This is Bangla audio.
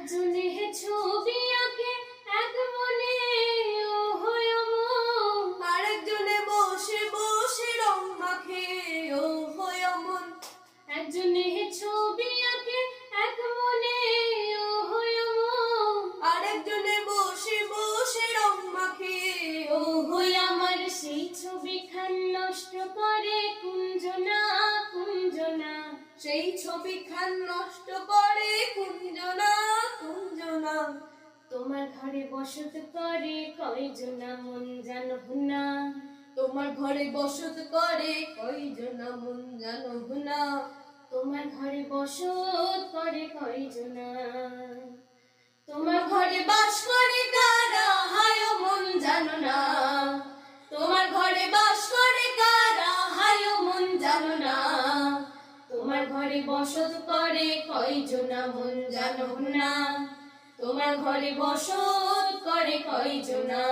একজনে ছবি আঁকে এক মনে ও হয় অমন, আরেকজনে বসে বসে রং মাখে ও হয় অমন। একজনে ছবি আঁকে এক মনে ও হয় অমন, আরেকজনে বসে বসে রং মাখে ও হয় আমার সেই ছবিখান নষ্ট করে কুঞ্জনা কুঞ্জনা, সেই ছবিখান নষ্ট করে কুঞ্জনা কুঞ্জনা। তোমার ঘরে বসত করে কয়জনা মন জানো না, তোমার ঘরে বসত করে কয়জনা মন জানো না। তোমার ঘরে বসত করে কয়জনা, তোমার ঘরে বাস করে কারা হায় ও মন জানো না। তোমার ঘরে বাস করে কারা হায় ও মন জানো না। তোমার ঘরে বসত করে কয়জনা মন জানো না, তোমার ঘরে বসত করে কয়জনা।